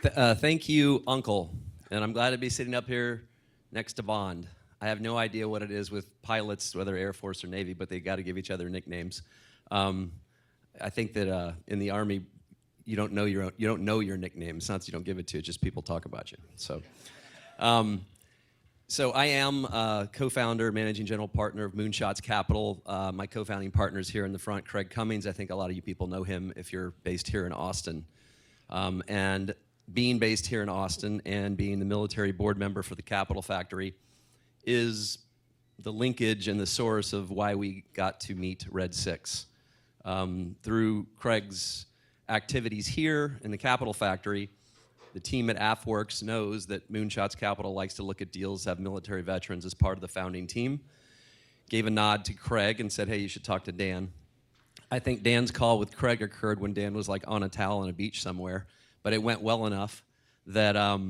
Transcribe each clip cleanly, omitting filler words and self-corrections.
Thank you, Uncle. And I'm glad to be sitting up here next to Bond. I have no idea what it is with pilots, whether Air Force or Navy, but they got to give each other nicknames. I think that in the Army, you don't know your nickname. It's not that you don't give it to you, just people talk about you. So I am co-founder, managing general partner of Moonshots Capital. My co-founding partner is here in the front, Craig Cummings. I think a lot of you people know him if you're based here in Austin. And being based here in Austin and being the military board member for the Capital Factory is the linkage and the source of why we got to meet Red 6. Through Craig's activities here in the Capital Factory, the team at AFWorks knows that Moonshots Capital likes to look at deals, have military veterans as part of the founding team. Gave a nod to Craig and said, hey, you should talk to Dan. I think Dan's call with Craig occurred when Dan was like on a towel on a beach somewhere, but it went well enough that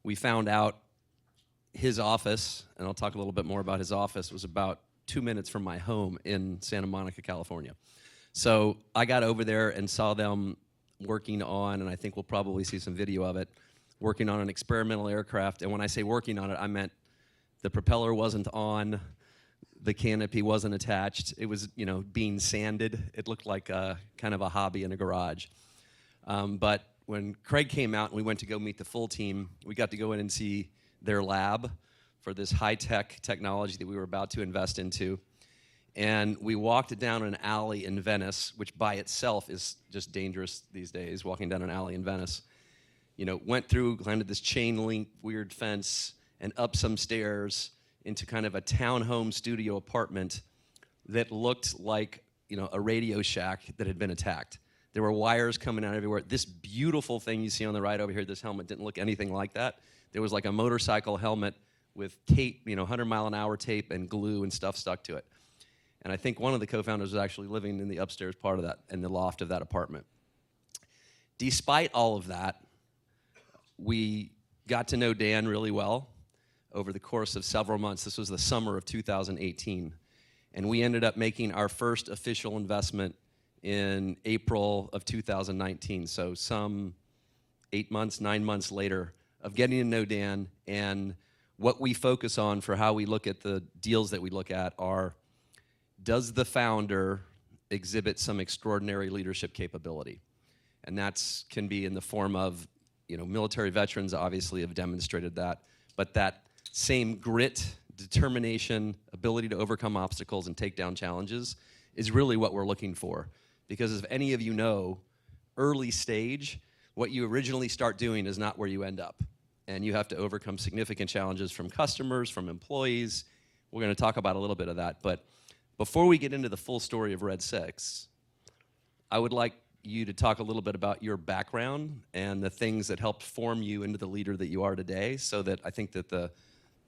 we found out his office, and I'll talk a little bit more about his office, was about 2 minutes from my home in Santa Monica, California. So I got over there and saw them working on, and I think we'll probably see some video of it, working on an experimental aircraft. And when I say working on it, I meant the propeller wasn't on, the canopy wasn't attached. It was, being sanded. It looked like kind of a hobby in a garage. But when Craig came out and we went to go meet the full team, we got to go in and see their lab for this high-tech technology that we were about to invest into. And we walked down an alley in Venice, which by itself is just dangerous these days, walking down an alley in Venice. Went through, climbed this chain-link weird fence, and up some stairs into kind of a townhome studio apartment that looked like, a Radio Shack that had been attacked. There were wires coming out everywhere. This beautiful thing you see on the right over here, this helmet, didn't look anything like that. There was like a motorcycle helmet with tape, 100-mile-an-hour tape and glue and stuff stuck to it. And I think one of the co-founders was actually living in the upstairs part of that, in the loft of that apartment. Despite all of that, we got to know Dan really well over the course of several months. This was the summer of 2018. And we ended up making our first official investment in April of 2019. So some 8 months, 9 months later of getting to know Dan. And what we focus on for how we look at the deals that we look at are, does the founder exhibit some extraordinary leadership capability? And that can be in the form of, military veterans obviously have demonstrated that, but that same grit, determination, ability to overcome obstacles and take down challenges is really what we're looking for. Because as any of you know, early stage, what you originally start doing is not where you end up. And you have to overcome significant challenges from customers, from employees. We're going to talk about a little bit of that. But before we get into the full story of Red 6, I would like you to talk a little bit about your background and the things that helped form you into the leader that you are today, so that I think that the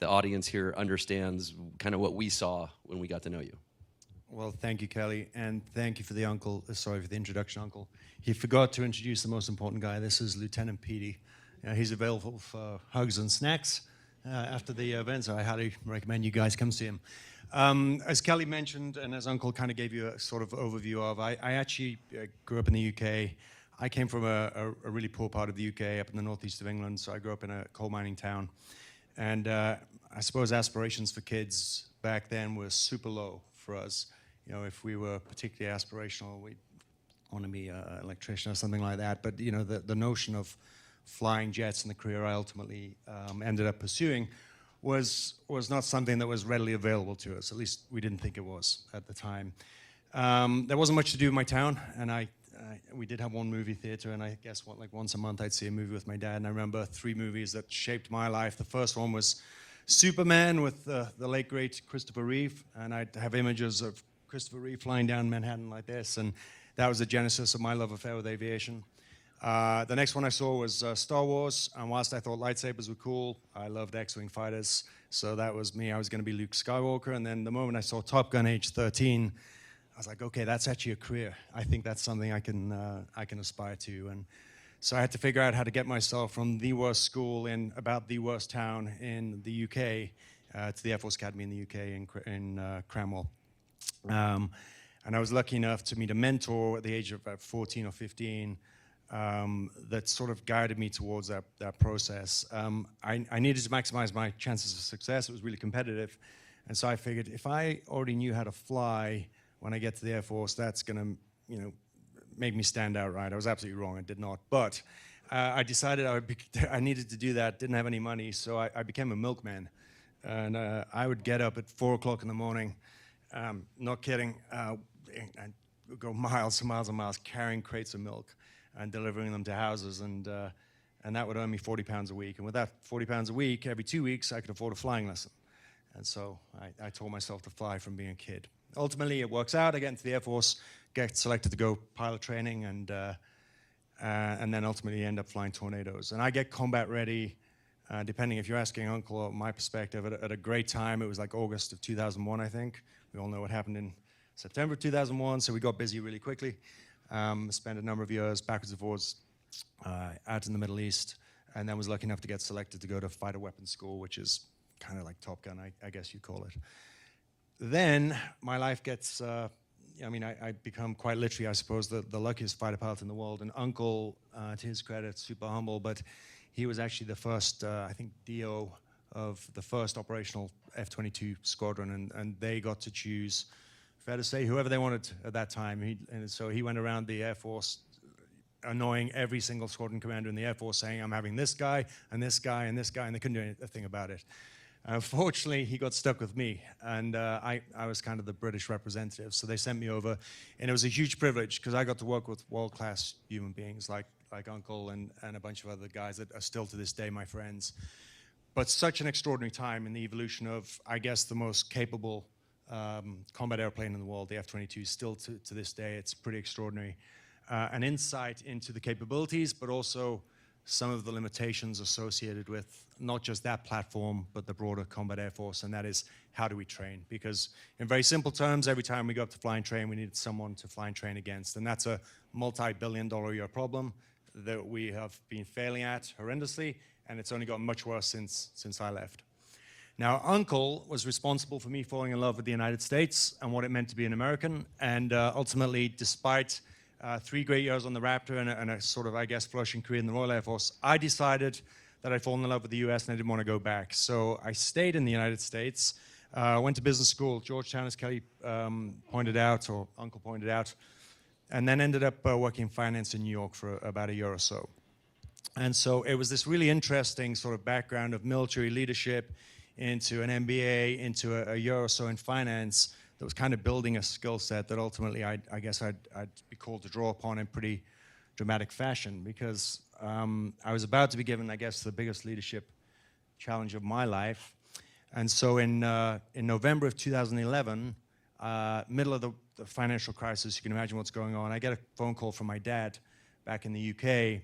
audience here understands kind of what we saw when we got to know you. Well, thank you, Kelly, and thank you for the introduction, Uncle. He forgot to introduce the most important guy. This is Lieutenant Petey. He's available for hugs and snacks after the event, so I highly recommend you guys come see him. As Kelly mentioned, and as Uncle kind of gave you a sort of overview of, I actually grew up in the UK. I came from a really poor part of the UK, up in the northeast of England, so I grew up in a coal mining town. And I suppose aspirations for kids back then were super low for us. If we were particularly aspirational, we'd want to be an electrician or something like that. But, the notion of flying jets and the career I ultimately ended up pursuing was not something that was readily available to us. At least we didn't think it was at the time. There wasn't much to do in my town, and we did have one movie theater, and I guess once a month I'd see a movie with my dad. And I remember 3 movies that shaped my life. The first one was Superman with the late great Christopher Reeve, and I'd have images of Christopher Reeve flying down Manhattan like this, and that was the genesis of my love affair with aviation. The next one I saw was Star Wars, and whilst I thought lightsabers were cool, I loved X-Wing fighters, so that was me. I was going to be Luke Skywalker, and then the moment I saw Top Gun age 13, I was like, okay, that's actually a career. I think that's something I can aspire to. And so I had to figure out how to get myself from the worst school in about the worst town in the UK to the Air Force Academy in the UK in Cranwell. And I was lucky enough to meet a mentor at the age of about 14 or 15 that sort of guided me towards that process. I needed to maximize my chances of success. It was really competitive. And so I figured if I already knew how to fly when I get to the Air Force, that's going to, make me stand out, right? I was absolutely wrong. I did not. But I decided I needed to do that, didn't have any money, so I became a milkman. And I would get up at 4 o'clock in the morning, not kidding, and go miles and miles and miles carrying crates of milk and delivering them to houses, and that would earn me 40 pounds a week. And with that 40 pounds a week, every 2 weeks, I could afford a flying lesson. And so I taught myself to fly from being a kid. Ultimately, it works out. I get into the Air Force, get selected to go pilot training, and then ultimately end up flying Tornadoes. And I get combat ready, depending if you're asking Uncle or my perspective, at a great time. It was like August of 2001, I think. We all know what happened in September 2001, so we got busy really quickly. Spent a number of years backwards and forwards out in the Middle East, and then was lucky enough to get selected to go to fighter weapons school, which is kind of like Top Gun, I guess you'd call it. Then my life gets, I become quite literally, I suppose, the luckiest fighter pilot in the world. And Uncle, to his credit, super humble, but he was actually the first, I think, DO of the first operational F-22 squadron, and they got to choose, fair to say, whoever they wanted at that time. And so he went around the Air Force annoying every single squadron commander in the Air Force, saying, I'm having this guy, and this guy, and this guy, and they couldn't do anything about it. Fortunately, he got stuck with me, and I was kind of the British representative, so they sent me over, and it was a huge privilege, because I got to work with world-class human beings like Uncle and a bunch of other guys that are still to this day my friends. But such an extraordinary time in the evolution of, I guess, the most capable combat airplane in the world, the F-22, still to this day. It's pretty extraordinary. An insight into the capabilities, but also some of the limitations associated with not just that platform, but the broader combat air force, and that is, how do we train? Because in very simple terms, every time we go up to fly and train, we needed someone to fly and train against, and that's a multi-billion-dollar-a-year problem that we have been failing at horrendously, and it's only gotten much worse since I left. Now, Uncle was responsible for me falling in love with the United States and what it meant to be an American, and ultimately, despite 3 great years on the Raptor and a sort of, I guess, flourishing career in the Royal Air Force, I decided that I'd fallen in love with the US and I didn't want to go back. So I stayed in the United States, went to business school, Georgetown, as Kelly pointed out, or Uncle pointed out, and then ended up working in finance in New York for about a year or so. And so it was this really interesting sort of background of military leadership into an MBA, into a year or so in finance, that was kind of building a skill set that ultimately I'd be called to draw upon in pretty dramatic fashion, because I was about to be given, I guess, the biggest leadership challenge of my life. And so in November of 2011, middle of the financial crisis, you can imagine what's going on, I get a phone call from my dad back in the UK,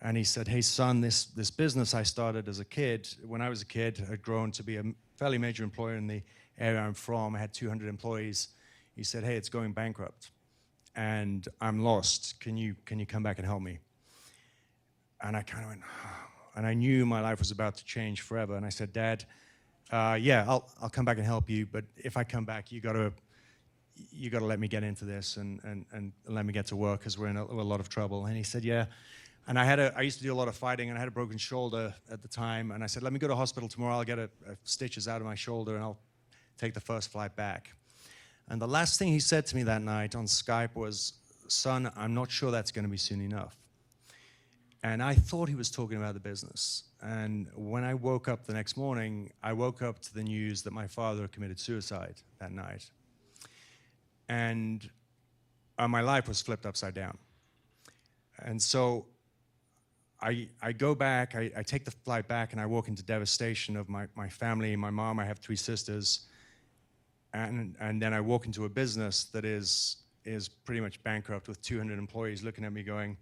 and he said, hey son, this business I started as a kid, when I was a kid, had grown to be a fairly major employer in the area I'm from. I had 200 employees. He said, hey, it's going bankrupt, and I'm lost. Can you come back and help me? And I kind of went, oh. And I knew my life was about to change forever. And I said, Dad, yeah, I'll come back and help you, but if I come back, you gotta let me get into this and let me get to work, because we're in a lot of trouble. And he said, yeah. And I used to do a lot of fighting, and I had a broken shoulder at the time. And I said, let me go to hospital tomorrow. I'll get stitches out of my shoulder, and I'll take the first flight back. And the last thing he said to me that night on Skype was, son, I'm not sure that's going to be soon enough. And I thought he was talking about the business. And when I woke up the next morning, I woke up to the news that my father had committed suicide that night. And my life was flipped upside down. And so I go back, I take the flight back, and I walk into devastation of my family, my mom. I have 3 sisters. And then I walk into a business that is pretty much bankrupt, with 200 employees looking at me going,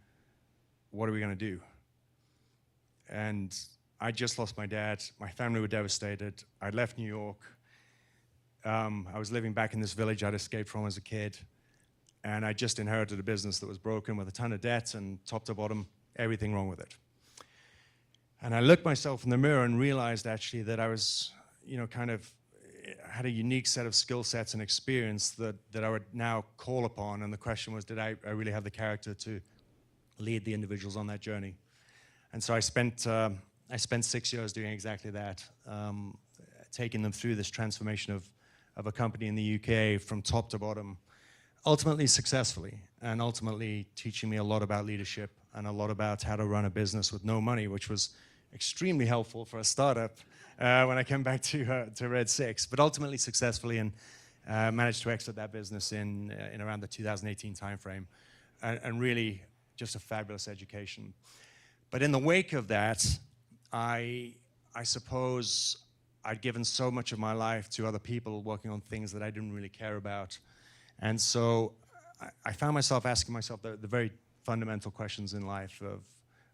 what are we going to do? And I just lost my dad. My family were devastated. I left New York. I was living back in this village I'd escaped from as a kid. And I just inherited a business that was broken, with a ton of debt and top to bottom, everything wrong with it. And I looked myself in the mirror and realized actually that I was, kind of had a unique set of skill sets and experience that I would now call upon. And the question was, did I really have the character to lead the individuals on that journey. And so I spent 6 years doing exactly that, taking them through this transformation of a company in the UK from top to bottom, ultimately successfully, and ultimately teaching me a lot about leadership and a lot about how to run a business with no money, which was extremely helpful for a startup when I came back to Red 6, but ultimately successfully, and managed to exit that business in around the 2018 timeframe, and really just a fabulous education. But in the wake of that, I suppose I'd given so much of my life to other people working on things that I didn't really care about. And so I found myself asking myself the very fundamental questions in life of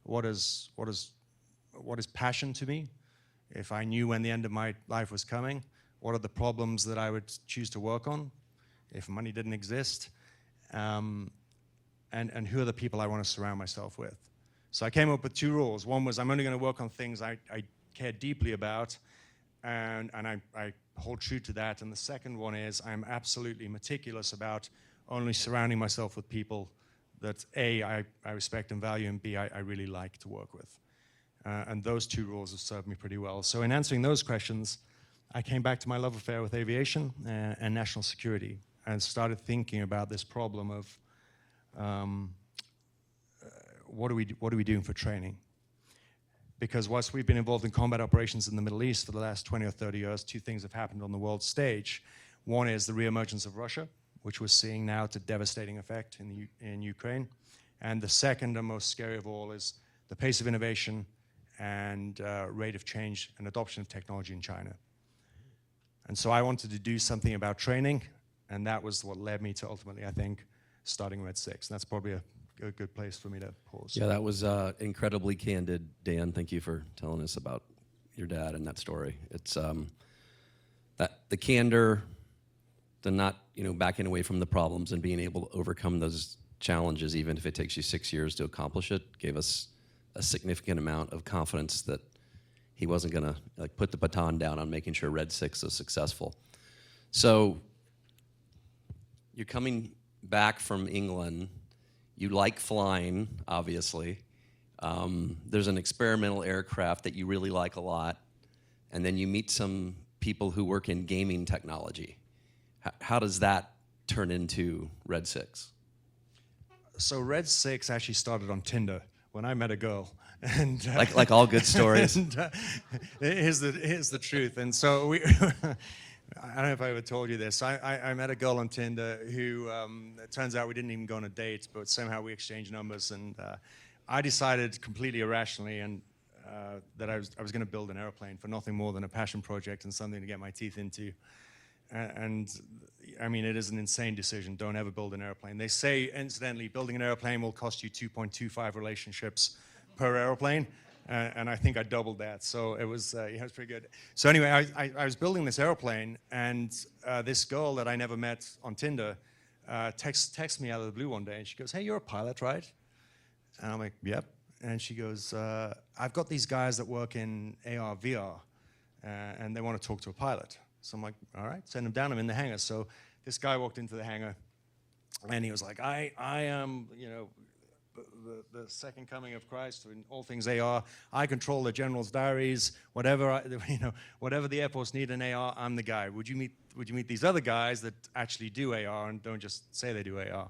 what is passion to me? If I knew when the end of my life was coming, what are the problems that I would choose to work on if money didn't exist? And who are the people I want to surround myself with? So I came up with 2 rules. One was I'm only going to work on things I care deeply about, and I hold true to that. And the second one is I'm absolutely meticulous about only surrounding myself with people that A, I respect and value, and B, I really like to work with. And those 2 rules have served me pretty well. So in answering those questions, I came back to my love affair with aviation and national security, and started thinking about this problem of what are we doing for training? Because whilst we've been involved in combat operations in the Middle East for the last 20 or 30 years, 2 things have happened on the world stage. One is the reemergence of Russia, which we're seeing now to devastating effect in Ukraine. And the second and most scary of all is the pace of innovation and rate of change and adoption of technology in China. And so I wanted to do something about training, and that was what led me to ultimately, I think, starting Red 6. And that's probably a good place for me to pause. Yeah, that was incredibly candid, Dan. Thank you for telling us about your dad and that story. It's that the candor, the not backing away from the problems and being able to overcome those challenges, even if it takes you 6 years to accomplish it, gave us a significant amount of confidence that he wasn't going to put the baton down on making sure Red 6 is successful. So you're coming back from England. You like flying, obviously. There's an experimental aircraft that you really like a lot, and then you meet some people who work in gaming technology. How does that turn into Red 6? So Red 6 actually started on Tinder when I met a girl. And like all good stories. And, here's the truth. And so we, I don't know if I ever told you this. I met a girl on Tinder who, it turns out we didn't even go on a date, but somehow we exchanged numbers. And I decided completely irrationally that I was going to build an airplane for nothing more than a passion project and something to get my teeth into. And I mean, it is an insane decision. Don't ever build an airplane. They say, incidentally, building an airplane will cost you 2.25 relationships per airplane, and I think I doubled that. So it was, it was pretty good. So anyway, I was building this airplane, and this girl that I never met on Tinder texts me out of the blue one day, and she goes, "Hey, you're a pilot, right?" And I'm like, "Yep." And she goes, "I've got these guys that work in AR, VR, and they want to talk to a pilot." So I'm like, "All right, send them down. I'm in the hangar." So this guy walked into the hangar, and he was like, I am, the second coming of Christ in all things AR. I control the general's diaries. Whatever whatever the Air Force need in AR, I'm the guy. Would you meet these other guys that actually do AR and don't just say they do AR?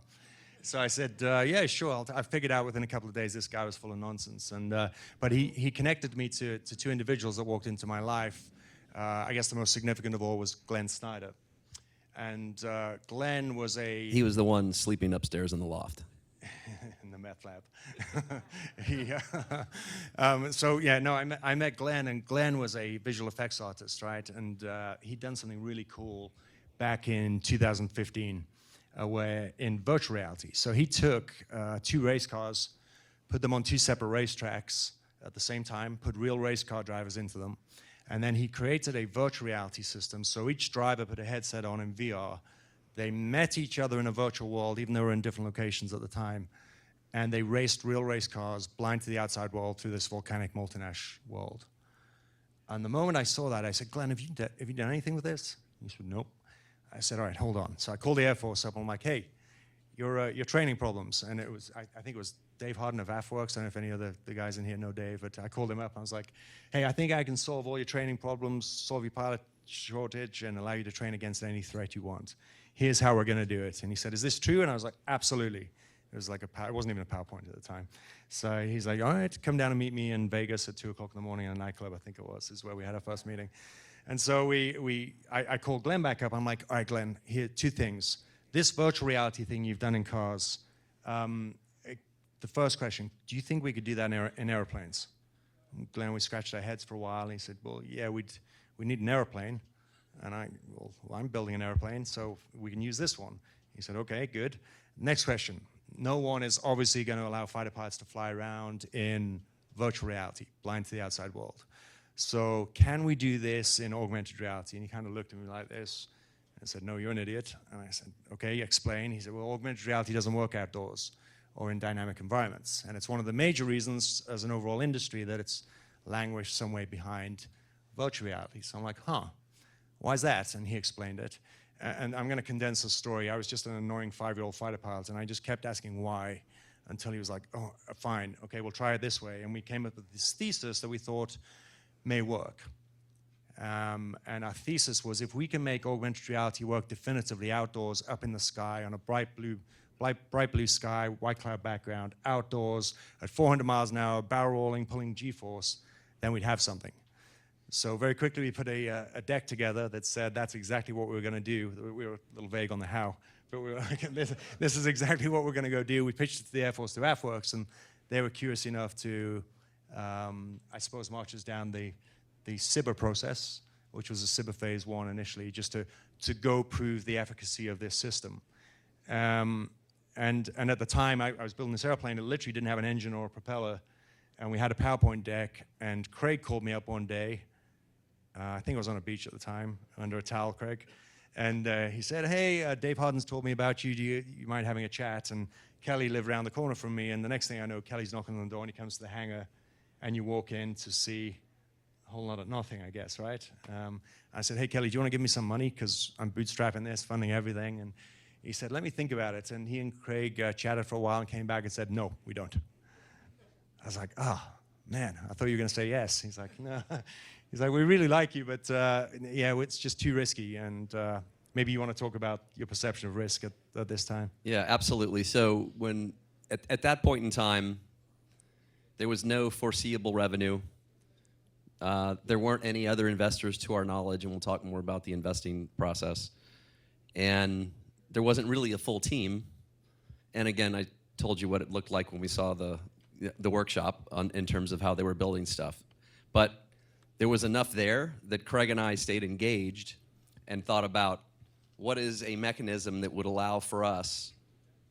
So I said, yeah, sure. I figured out within a couple of days this guy was full of nonsense. And but he connected me to 2 individuals that walked into my life. I guess the most significant of all was Glenn Snyder. And Glenn was He was the one sleeping upstairs in the loft. in the meth lab. So yeah, no, I met Glenn, and Glenn was a visual effects artist, right? And he'd done something really cool back in 2015, where in virtual reality. So he took 2 race cars, put them on 2 separate racetracks at the same time, put real race car drivers into them, and then he created a virtual reality system. So each driver put a headset on in VR. They met each other in a virtual world, even though they were in different locations at the time. And they raced real race cars blind to the outside world through this volcanic molten ash world. And the moment I saw that, I said, "Glenn, have you done anything with this?" He said, "Nope." I said, "All right, hold on." So I called the Air Force up. I'm like, "Hey, your training problems. And it was, I think it was Dave Harden of AFWorks. I don't know if any of the guys in here know Dave, but I called him up. I was like, hey, I think I can solve all your training problems, solve your pilot shortage, and allow you to train against any threat you want. Here's how we're going to do it. And he said, is this true? And I was like, absolutely. It was like it wasn't even a PowerPoint at the time. So he's like, all right, come down and meet me in Vegas at 2 o'clock in the morning in a nightclub, I think it was, is where we had our first meeting. And so I called Glenn back up. I'm like, all right, Glenn, here, 2 things. This virtual reality thing you've done in cars, the first question, do you think we could do that in airplanes? And Glenn, we scratched our heads for a while, and he said, well, yeah, we need an airplane. And well, I'm building an airplane, so we can use this one. He said, okay, good. Next question. No one is obviously going to allow fighter pilots to fly around in virtual reality, blind to the outside world. So can we do this in augmented reality? And he kind of looked at me like this and said, no, you're an idiot. And I said, okay, explain. He said, well, augmented reality doesn't work outdoors or in dynamic environments. And it's one of the major reasons as an overall industry that it's languished some way behind virtual reality. So I'm like, huh, why is that? And he explained it. And I'm going to condense the story. I was just an annoying 5-year-old fighter pilot, and I just kept asking why until he was like, oh, fine, okay, we'll try it this way. And we came up with this thesis that we thought may work. And our thesis was, if we can make augmented reality work definitively outdoors, up in the sky, on a bright blue sky, white cloud background, outdoors, at 400 miles an hour, barrel rolling, pulling G-force, then we'd have something. So very quickly we put a deck together that said that's exactly what we were going to do. We were a little vague on the how, but we were like, this is exactly what we're going to go do. We pitched it to the Air Force, to AFWorks, and they were curious enough to, I suppose, march us down the SIBR process, which was a SIBR phase 1 initially, just to go prove the efficacy of this system. And at the time, I was building this airplane. It literally didn't have an engine or a propeller, and we had a PowerPoint deck, and Craig called me up one day. I think I was on a beach at the time, under a towel, Craig. And he said, hey, Dave Harden's told me about you. Do you mind having a chat? And Kelly lived around the corner from me, and the next thing I know, Kelly's knocking on the door, and he comes to the hangar, and you walk in to see a whole lot of nothing, I guess, right? I said, hey, Kelly, do you want to give me some money? Because I'm bootstrapping this, funding everything. And he said, let me think about it. And he and Craig chatted for a while and came back and said, no, we don't. I was like, oh, man, I thought you were going to say yes. He's like, no. He's like, we really like you, but yeah, it's just too risky. And maybe you want to talk about your perception of risk at this time. Yeah, absolutely. So when at that point in time, there was no foreseeable revenue. There weren't any other investors to our knowledge, and we'll talk more about the investing process. And there wasn't really a full team. And again, I told you what it looked like when we saw the workshop in terms of how they were building stuff. But there was enough there that Craig and I stayed engaged and thought about what is a mechanism that would allow for us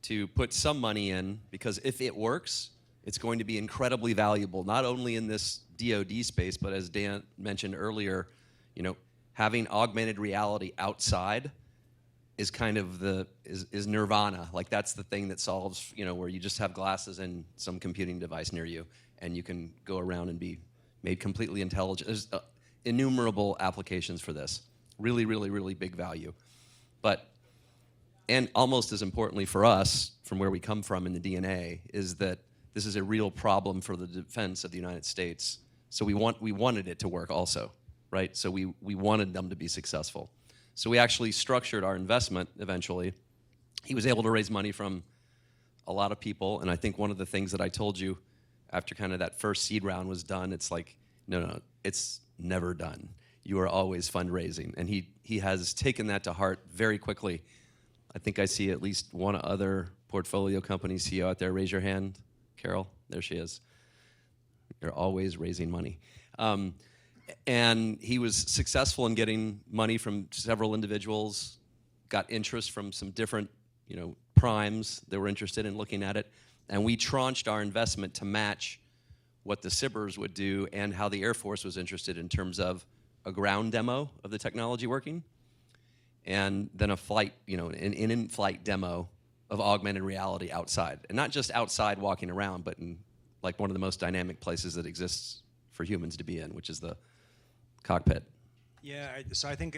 to put some money in, because if it works, it's going to be incredibly valuable, not only in this DoD space, but as Dan mentioned earlier, having augmented reality outside is kind of is nirvana. Like, that's the thing that solves, where you just have glasses and some computing device near you, and you can go around and be made completely intelligent. There's innumerable applications for this. Really, really, really big value. And almost as importantly for us, from where we come from in the DNA, is that this is a real problem for the defense of the United States. So we wanted it to work also, right? So we wanted them to be successful. So we actually structured our investment eventually. He was able to raise money from a lot of people, and I think one of the things that I told you after kind of that first seed round was done, it's like, no, it's never done. You are always fundraising. And he has taken that to heart very quickly. I think I see at least one other portfolio company CEO out there. Raise your hand, Carol. There she is. You're always raising money. And he was successful in getting money from several individuals, got interest from some different primes that were interested in looking at it. And we tranched our investment to match what the SIBRs would do and how the Air Force was interested in terms of a ground demo of the technology working, and then a flight, an in-flight demo of augmented reality outside. And not just outside walking around, but in like one of the most dynamic places that exists for humans to be in, which is the cockpit. Yeah, so I think,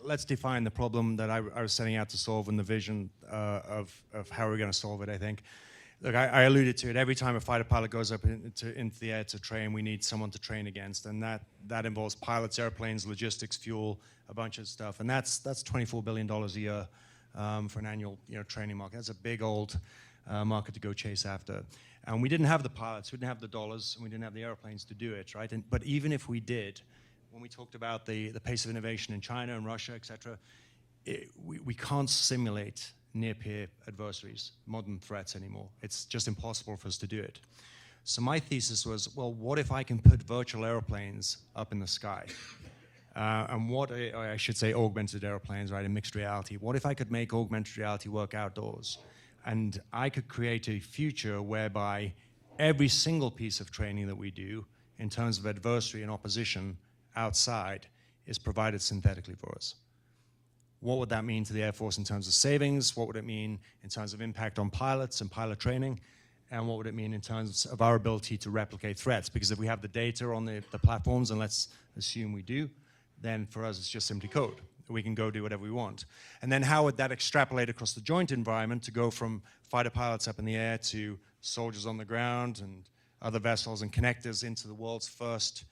let's define the problem that I was setting out to solve and the vision of how we're going to solve it, I think. Look, I alluded to it. Every time a fighter pilot goes up into the air to train, we need someone to train against. And that involves pilots, airplanes, logistics, fuel, a bunch of stuff. And that's $24 billion a year for an annual training market. That's a big old market to go chase after. And we didn't have the pilots, we didn't have the dollars, and we didn't have the airplanes to do it, right? But even if we did, when we talked about the pace of innovation in China and Russia, et cetera, we can't simulate near-peer adversaries, modern threats anymore. It's just impossible for us to do it. So my thesis was, well, what if I can put virtual airplanes up in the sky? And I should say augmented airplanes, right, in mixed reality. What if I could make augmented reality work outdoors? And I could create a future whereby every single piece of training that we do in terms of adversary and opposition outside is provided synthetically for us. What would that mean to the Air Force in terms of savings? What would it mean in terms of impact on pilots and pilot training? And what would it mean in terms of our ability to replicate threats? Because if we have the data on the platforms, and let's assume we do, then for us it's just simply code. We can go do whatever we want. And then how would that extrapolate across the joint environment to go from fighter pilots up in the air to soldiers on the ground and other vessels and connectors into the world's first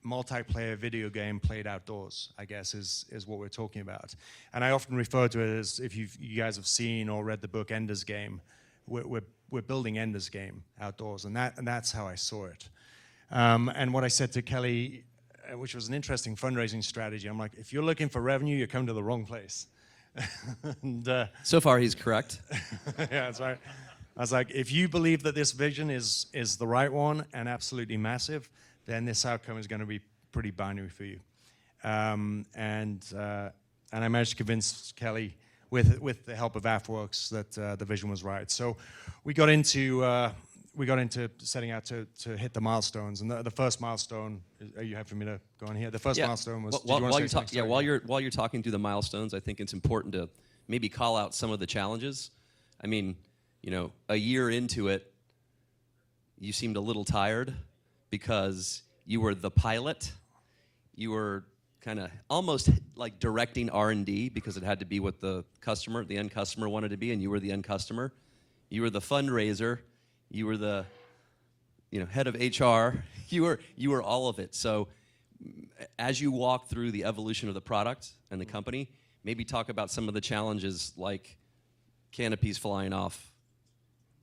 multiplayer video game played outdoors, I guess, is what we're talking about. And I often refer to it as, if you guys have seen or read the book Ender's Game, we're building Ender's Game outdoors, and that's how I saw it. And what I said to Kelly, which was an interesting fundraising strategy, I'm like, if you're looking for revenue, you're coming to the wrong place. And, so far, he's correct. Yeah, that's right. I was like, if you believe that this vision is the right one and absolutely massive, then this outcome is going to be pretty binary for you. And I managed to convince Kelly, with the help of AFWorks, that the vision was right. So we got into setting out to hit the milestones. And the first milestone, are you happy for me to go on here? The first milestone was. While you're talking through the milestones, I think it's important to maybe call out some of the challenges. I mean, a year into it, you seemed a little tired, because you were the pilot, you were kind of almost like directing R&D, because it had to be what the end customer wanted to be, and you were the end customer. You were the fundraiser, you were the head of HR, you were all of it. So as you walk through the evolution of the product and the company, maybe talk about some of the challenges, like canopies flying off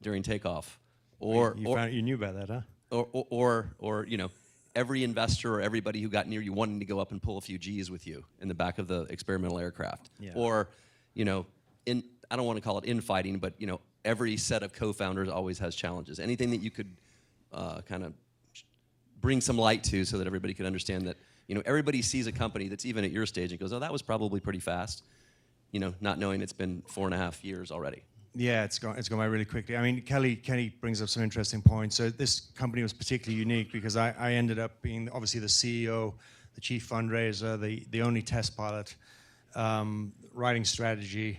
during takeoff, or you knew about that, huh? Or every investor or everybody who got near you wanting to go up and pull a few G's with you in the back of the experimental aircraft. Yeah. Or, I don't want to call it infighting, but every set of co-founders always has challenges. Anything that you could kind of bring some light to, so that everybody could understand that everybody sees a company that's even at your stage and goes, oh, that was probably pretty fast, not knowing it's been 4.5 years already. Yeah, it's gone by really quickly. I mean, Kelly brings up some interesting points. So this company was particularly unique because I ended up being obviously the CEO, the chief fundraiser, the only test pilot, writing strategy,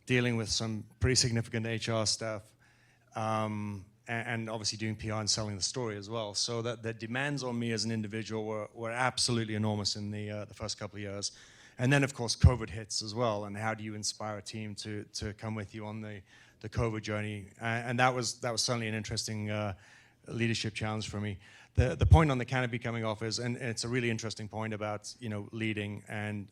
dealing with some pretty significant HR stuff, and obviously doing PR and selling the story as well. So that the demands on me as an individual were absolutely enormous in the first couple of years. And then, of course, COVID hits as well, and how do you inspire a team to come with you on the COVID journey? And that was certainly an interesting leadership challenge for me. The point on the canopy coming off is, and it's a really interesting point about leading and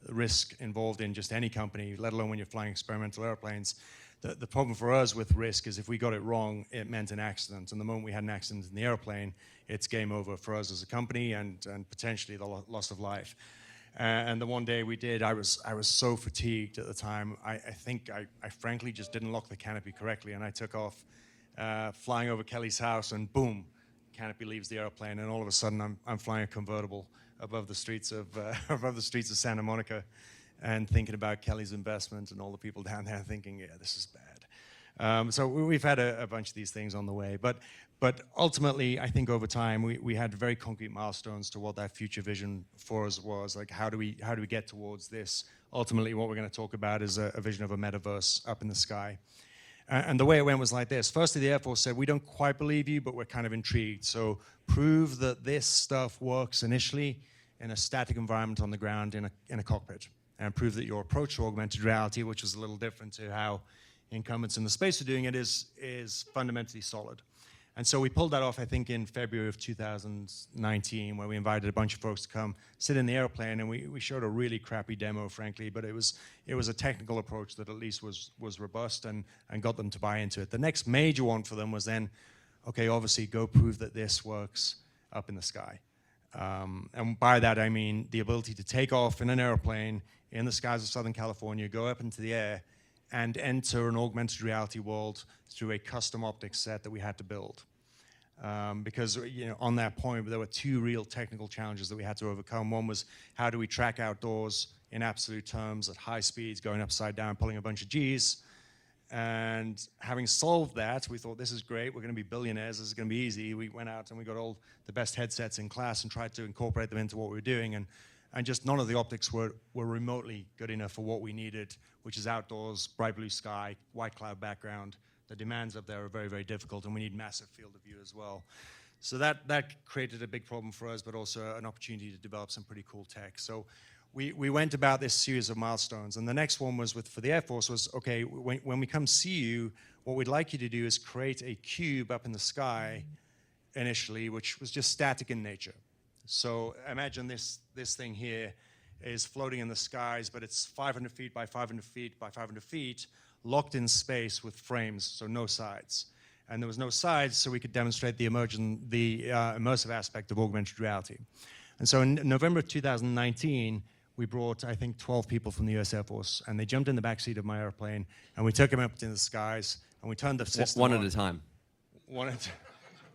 risk involved in just any company, let alone when you're flying experimental airplanes. The problem for us with risk is if we got it wrong, it meant an accident. And the moment we had an accident in the airplane, it's game over for us as a company and potentially the loss of life. And the one day we did, I was so fatigued at the time. I think I frankly just didn't lock the canopy correctly, and I took off flying over Kelly's house, and boom, canopy leaves the airplane, and all of a sudden I'm flying a convertible above the streets of Santa Monica, and thinking about Kelly's investment and all the people down there thinking, yeah, this is bad. So we've had a bunch of these things on the way, but ultimately, I think over time we had very concrete milestones to what that future vision for us was. Like, how do we get towards this? Ultimately, what we're going to talk about is a vision of a metaverse up in the sky. And the way it went was like this. Firstly, the Air Force said, we don't quite believe you, but we're kind of intrigued. So prove that this stuff works initially, in a static environment on the ground in a cockpit, and prove that your approach to augmented reality, which was a little different to how incumbents in the space are doing it, is fundamentally solid. And so we pulled that off, I think, in February of 2019, where we invited a bunch of folks to come sit in the airplane, and we showed a really crappy demo, frankly, but it was a technical approach that at least was robust and got them to buy into it. The next major one for them was then, okay, obviously go prove that this works up in the sky. And by that I mean the ability to take off in an airplane in the skies of Southern California, go up into the air, and enter an augmented reality world through a custom optics set that we had to build. Because on that point, there were two real technical challenges that we had to overcome. One was, how do we track outdoors in absolute terms at high speeds, going upside down, pulling a bunch of Gs? And having solved that, we thought, this is great, we're going to be billionaires, this is going to be easy. We went out and we got all the best headsets in class and tried to incorporate them into what we were doing, and just none of the optics were remotely good enough for what we needed, which is outdoors, bright blue sky, white cloud background. The demands up there are very, very difficult, and we need massive field of view as well. So that created a big problem for us, but also an opportunity to develop some pretty cool tech. So we went about this series of milestones, and the next one was for the Air Force was, okay, when we come see you, what we'd like you to do is create a cube up in the sky initially, which was just static in nature. So imagine this thing here is floating in the skies, but it's 500 feet by 500 feet by 500 feet, locked in space with frames, so no sides. And there was no sides, so we could demonstrate the immersive aspect of augmented reality. And so in November of 2019, we brought, I think, 12 people from the US Air Force, and they jumped in the backseat of my airplane, and we took them up into the skies, and we turned the system one on. at a time.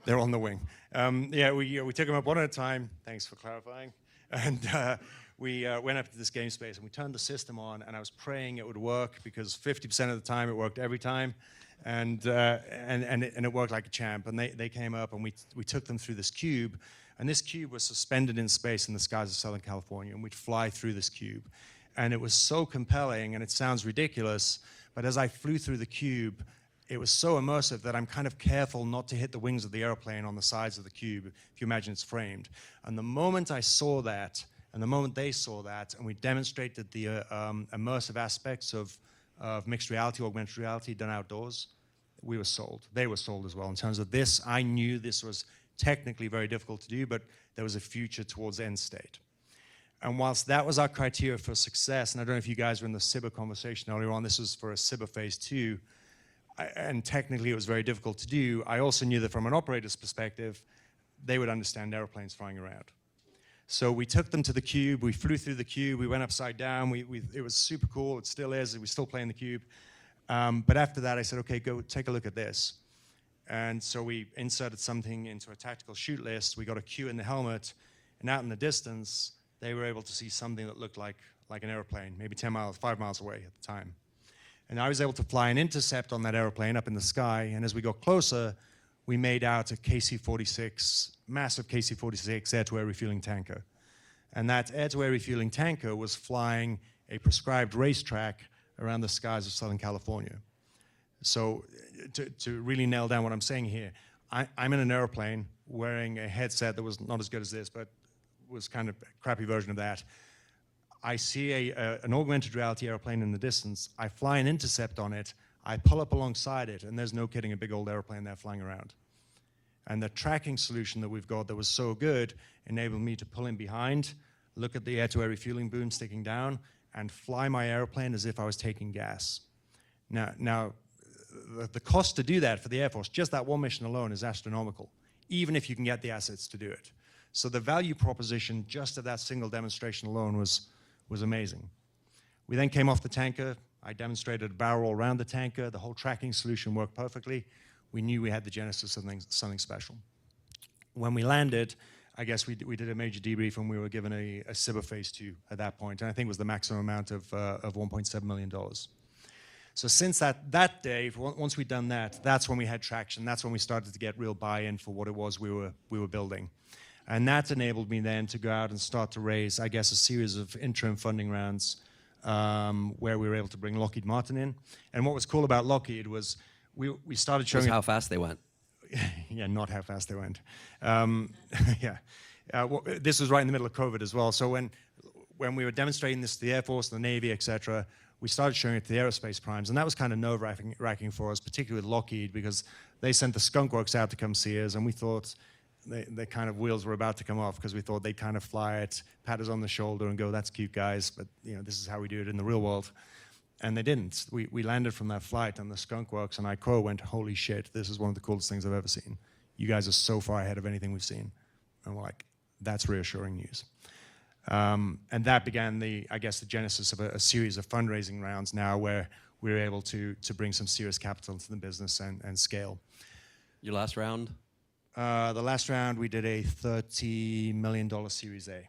They're on the wing. We took them up one at a time. Thanks for clarifying. And we went up to this game space, and we turned the system on, and I was praying it would work, because 50% of the time it worked every time, and it worked like a champ. And they came up, and we took them through this cube, and this cube was suspended in space in the skies of Southern California, and we'd fly through this cube. And it was so compelling, and it sounds ridiculous, but as I flew through the cube, it was so immersive that I'm kind of careful not to hit the wings of the airplane on the sides of the cube, if you imagine it's framed. And the moment I saw that, and the moment they saw that, and we demonstrated the immersive aspects of mixed reality, augmented reality done outdoors, we were sold. They were sold as well. In terms of this, I knew this was technically very difficult to do, but there was a future towards end state. And whilst that was our criteria for success, and I don't know if you guys were in the SIBA conversation earlier on, this was for a SIBA phase 2, and technically it was very difficult to do, I also knew that from an operator's perspective, they would understand airplanes flying around. So we took them to the cube, we flew through the cube, we went upside down, it was super cool, it still is, we still play in the cube. But after that I said, okay, go take a look at this. And so we inserted something into a tactical shoot list, we got a cue in the helmet, and out in the distance, they were able to see something that looked like an airplane, maybe 5 miles away at the time. And I was able to fly an intercept on that airplane up in the sky, and as we got closer, we made out a KC-46, massive KC-46 air-to-air refueling tanker. And that air-to-air refueling tanker was flying a prescribed racetrack around the skies of Southern California. So to really nail down what I'm saying here, I'm in an airplane wearing a headset that was not as good as this, but was kind of a crappy version of that. I see an augmented reality airplane in the distance. I fly an intercept on it. I pull up alongside it, and there's no kidding, a big old airplane there flying around. And the tracking solution that we've got that was so good enabled me to pull in behind, look at the air-to-air refueling boom sticking down, and fly my airplane as if I was taking gas. Now, the cost to do that for the Air Force, just that one mission alone, is astronomical, even if you can get the assets to do it. So the value proposition just of that single demonstration alone was amazing. We then came off the tanker. I demonstrated a barrel roll around the tanker. The whole tracking solution worked perfectly. We knew we had the genesis of something special. When we landed, I guess we did a major debrief, and we were given a SIBA phase 2 at that point, and I think it was the maximum amount of $1.7 million. So since that day, once we'd done that, that's when we had traction. That's when we started to get real buy-in for what it was we were building. And that enabled me then to go out and start to raise, I guess, a series of interim funding rounds where we were able to bring Lockheed Martin in. And what was cool about Lockheed was we started showing... Just how fast they went. Yeah, not how fast they went. Yeah. This was right in the middle of COVID as well. So when we were demonstrating this to the Air Force, the Navy, et cetera, we started showing it to the aerospace primes, and that was kind of nerve-wracking for us, particularly with Lockheed, because they sent the skunk works out to come see us, and we thought the kind of wheels were about to come off, because we thought they'd kind of fly it, pat us on the shoulder, and go, "That's cute, guys, but this is how we do it in the real world." And they didn't. We landed from that flight, and the skunk works, and I quote, went, "Holy shit, this is one of the coolest things I've ever seen. You guys are so far ahead of anything we've seen." And we're like, that's reassuring news. And that began the genesis of a series of fundraising rounds now, where we were able to bring some serious capital into the business and scale. Your last round? The last round, we did a $30 million Series A,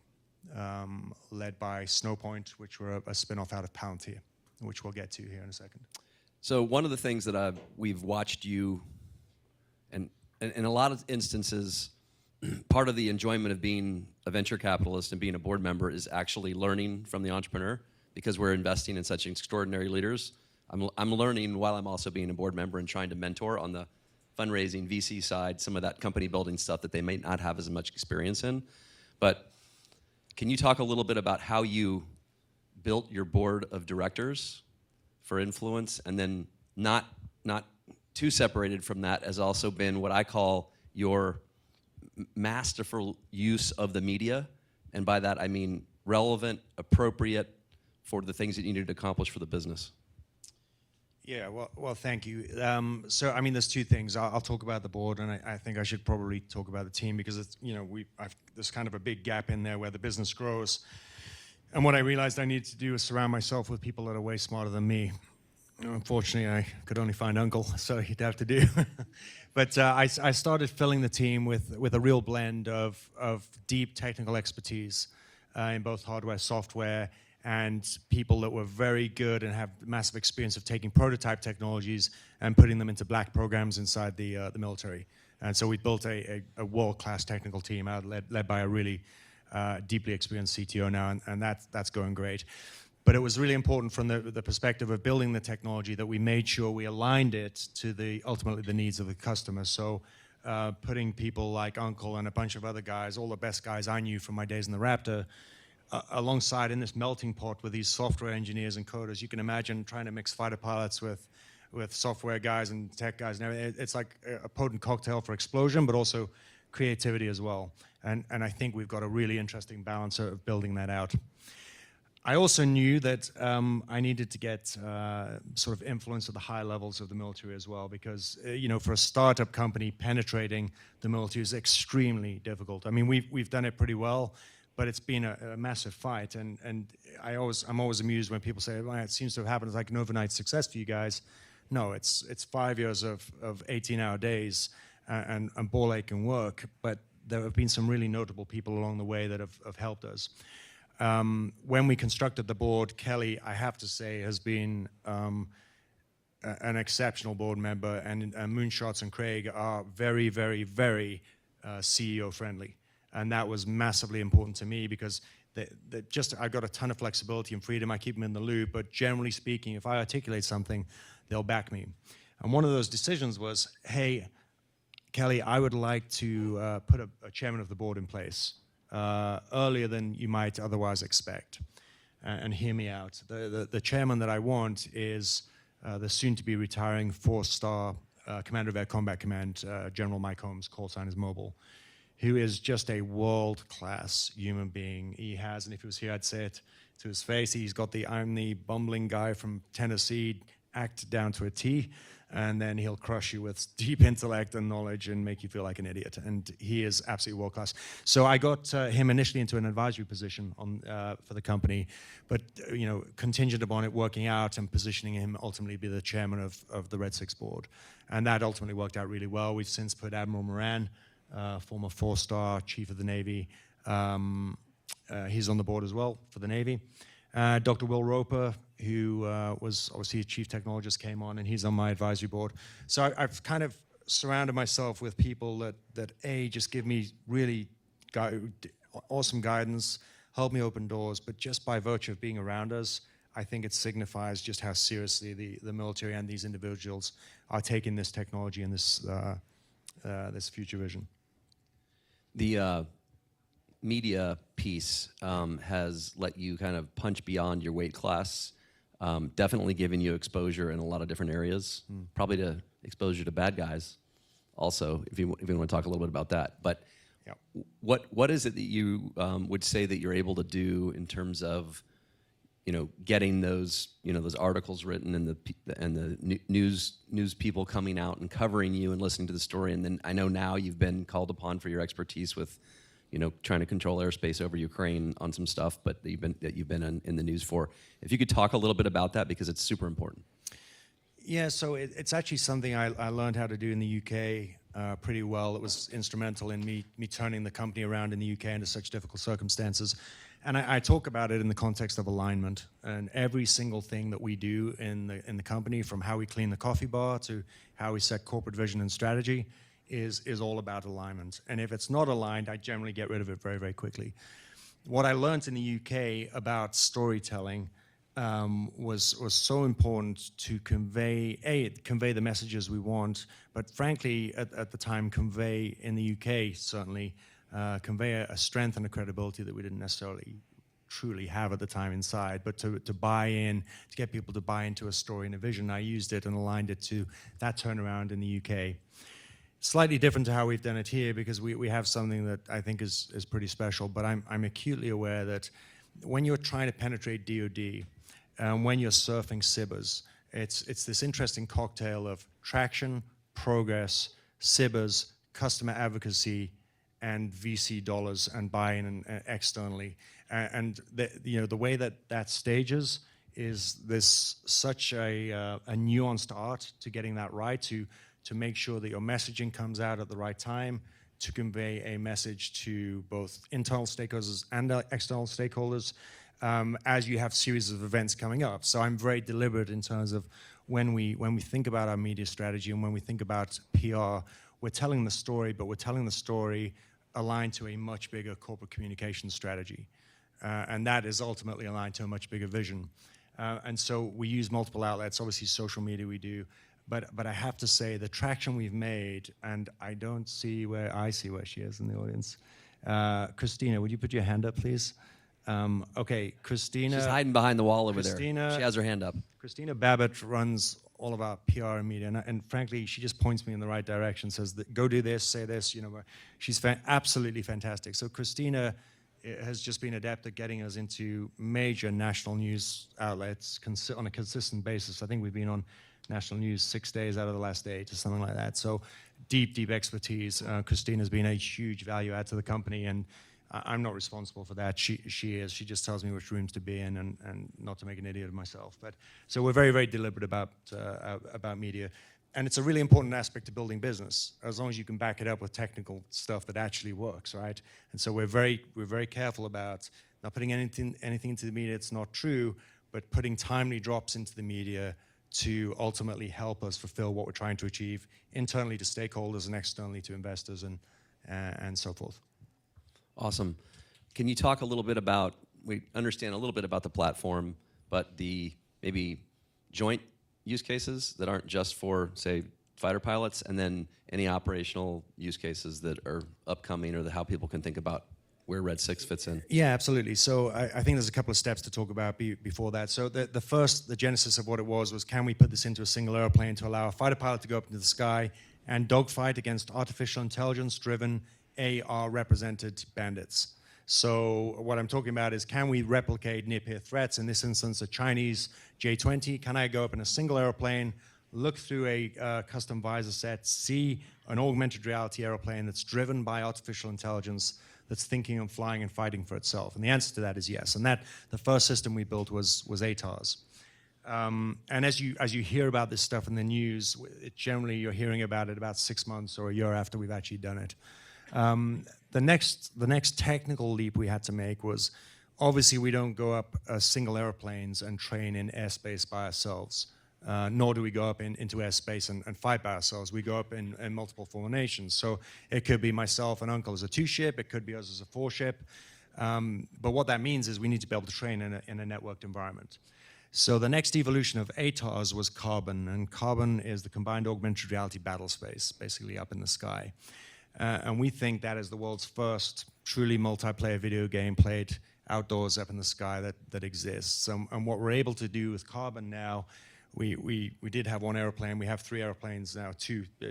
led by Snowpoint, which were a spin-off out of Palantir, which we'll get to here in a second. So one of the things that we've watched you, and in a lot of instances, part of the enjoyment of being a venture capitalist and being a board member is actually learning from the entrepreneur, because we're investing in such extraordinary leaders. I'm learning while I'm also being a board member and trying to mentor on the fundraising VC side, some of that company building stuff that they may not have as much experience in. But can you talk a little bit about how you built your board of directors for influence, and then not too separated from that has also been what I call your masterful use of the media, and by that I mean relevant, appropriate for the things that you needed to accomplish for the business? Yeah, well, thank you. So, I mean, there's two things. I'll talk about the board, and I think I should probably talk about the team, because it's, there's kind of a big gap in there where the business grows. And what I realized I needed to do is surround myself with people that are way smarter than me. Unfortunately, I could only find Uncle, so he'd have to do. But I started filling the team with a real blend of deep technical expertise in both hardware, software, and people that were very good and have massive experience of taking prototype technologies and putting them into black programs inside the military. And so we built a world-class technical team led by a really deeply experienced CTO now, and that's going great. But it was really important from the perspective of building the technology that we made sure we aligned it to ultimately the needs of the customer. So putting people like Uncle and a bunch of other guys, all the best guys I knew from my days in the Raptor, alongside in this melting pot with these software engineers and coders. You can imagine trying to mix fighter pilots with software guys and tech guys and everything. It's like a potent cocktail for explosion, but also creativity as well. And I think we've got a really interesting balance of building that out. I also knew that I needed to get sort of influence at the high levels of the military as well, because for a startup company, penetrating the military is extremely difficult. I mean, we've done it pretty well, but it's been a massive fight. And I'm always amused when people say, well, it seems to have happened as like an overnight success for you guys. No, it's 5 years of 18-hour days and ball aching work, but there have been some really notable people along the way that have helped us. When we constructed the board, Kelly, I have to say, has been an exceptional board member, and Moonshots and Craig are very, very, very CEO friendly. And that was massively important to me, because I've got a ton of flexibility and freedom. I keep them in the loop, but generally speaking, if I articulate something, they'll back me. And one of those decisions was, hey, Kelly, I would like to put a chairman of the board in place earlier than you might otherwise expect. And hear me out. The chairman that I want is the soon-to-be retiring 4-star Commander of Air Combat Command, General Mike Holmes, call sign is Mobile, who is just a world-class human being. He has, and if he was here, I'd say it to his face, he's got the I'm the bumbling guy from Tennessee act down to a T, and then he'll crush you with deep intellect and knowledge and make you feel like an idiot. And he is absolutely world-class. So I got him initially into an advisory position for the company, but contingent upon it working out and positioning him ultimately to be the chairman of the Red 6 board. And that ultimately worked out really well. We've since put Admiral Moran, former 4-star Chief of the Navy. He's on the board as well for the Navy. Dr. Will Roper, who was obviously a chief technologist, came on, and he's on my advisory board. So I've kind of surrounded myself with people that just give me really awesome guidance, help me open doors, but just by virtue of being around us, I think it signifies just how seriously the military and these individuals are taking this technology and this future vision. media piece has let you kind of punch beyond your weight class, definitely giving you exposure in a lot of different areas, probably to exposure to bad guys also, if you want to talk a little bit about that. But Yep. what is it that you would say that you're able to do in terms of, getting those, those articles written and the news people coming out and covering you and listening to the story? And then I know now you've been called upon for your expertise with, trying to control airspace over Ukraine on some stuff, but that you've been in the news for. If you could talk a little bit about that, because it's super important. Yeah, so it's actually something I learned how to do in the UK pretty well. It was instrumental in me turning the company around in the UK under such difficult circumstances. And I talk about it in the context of alignment. And every single thing that we do in the company, from how we clean the coffee bar to how we set corporate vision and strategy, is all about alignment. And if it's not aligned, I generally get rid of it very, very quickly. What I learned in the UK about storytelling was so important to convey the messages we want, but frankly, at the time, convey in the UK certainly convey a strength and a credibility that we didn't necessarily truly have at the time inside, but to buy in, to get people to buy into a story and a vision. I used it and aligned it to that turnaround in the UK. Slightly different to how we've done it here, because we have something that I think is pretty special, but I'm acutely aware that when you're trying to penetrate DoD, when you're surfing cybers, it's this interesting cocktail of traction, progress, cybers, customer advocacy, and VC dollars and buy-in externally. And the way that stages is this such a nuanced art to getting that right, to make sure that your messaging comes out at the right time, to convey a message to both internal stakeholders and external stakeholders, as you have series of events coming up. So I'm very deliberate in terms of when we think about our media strategy and when we think about PR, we're telling the story, but we're telling the story aligned to a much bigger corporate communication strategy. And that is ultimately aligned to a much bigger vision. And so we use multiple outlets, obviously social media we do, but I have to say the traction we've made, and I see where she is in the audience. Christina, would you put your hand up, please? Okay, Christina. She's hiding behind the wall over there. Christina, She has her hand up. Christina Babbitt runs all of our PR and media, and frankly, she just points me in the right direction, says that go do this, say this, she's absolutely fantastic. So Christina has just been adept at getting us into major national news outlets on a consistent basis. I think we've been on national news 6 days out of the last 8 or something like that. So deep expertise. Christina's been a huge value add to the company, and I'm not responsible for that. She is. She just tells me which rooms to be in and not to make an idiot of myself. But so we're very, very deliberate about media. And it's a really important aspect of building business, as long as you can back it up with technical stuff that actually works, right? And so we're very careful about not putting anything into the media that's not true, but putting timely drops into the media to ultimately help us fulfill what we're trying to achieve internally to stakeholders and externally to investors and so forth. Awesome. Can you talk a little bit about, we understand a little bit about the platform, but the maybe joint use cases that aren't just for, say, fighter pilots, and then any operational use cases that are upcoming, or how people can think about where Red 6 fits in? Yeah, absolutely. So I think there's a couple of steps to talk about before that. So the genesis of what it was can we put this into a single airplane to allow a fighter pilot to go up into the sky and dogfight against artificial intelligence-driven AR-represented bandits? So what I'm talking about is, can we replicate near-peer threats? In this instance, a Chinese J-20. Can I go up in a single airplane, look through a custom visor set, see an augmented reality airplane that's driven by artificial intelligence, that's thinking of flying and fighting for itself? And the answer to that is yes. And the first system we built was ATARs. And as you hear about this stuff in the news, generally you're hearing about it about 6 months or a year after we've actually done it. The next technical leap we had to make was, obviously we don't go up single airplanes and train in airspace by ourselves, nor do we go up into airspace and fight by ourselves. We go up in multiple formations. So it could be myself and Uncle as a 2-ship, it could be us as a 4-ship. But what that means is we need to be able to train in a networked environment. So the next evolution of ATARs was Carbon, and Carbon is the combined augmented reality battle space, basically up in the sky. And we think that is the world's first truly multiplayer video game played outdoors up in the sky that exists. And what we're able to do with Carbon now, we did have one airplane. We have 3 airplanes now,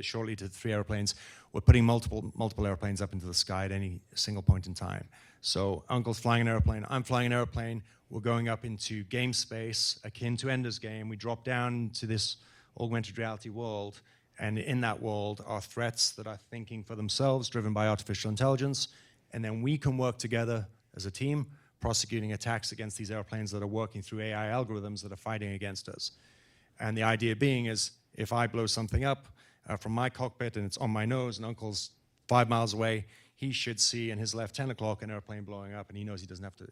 shortly to 3 airplanes. We're putting multiple airplanes up into the sky at any single point in time. So Uncle's flying an airplane, I'm flying an airplane. We're going up into game space akin to Ender's Game. We drop down to this augmented reality world, and in that world are threats that are thinking for themselves, driven by artificial intelligence, and then we can work together as a team, prosecuting attacks against these airplanes that are working through AI algorithms that are fighting against us. And the idea being is, if I blow something up from my cockpit and it's on my nose and Uncle's 5 miles away, he should see in his left 10 o'clock an airplane blowing up, and he knows he doesn't have to,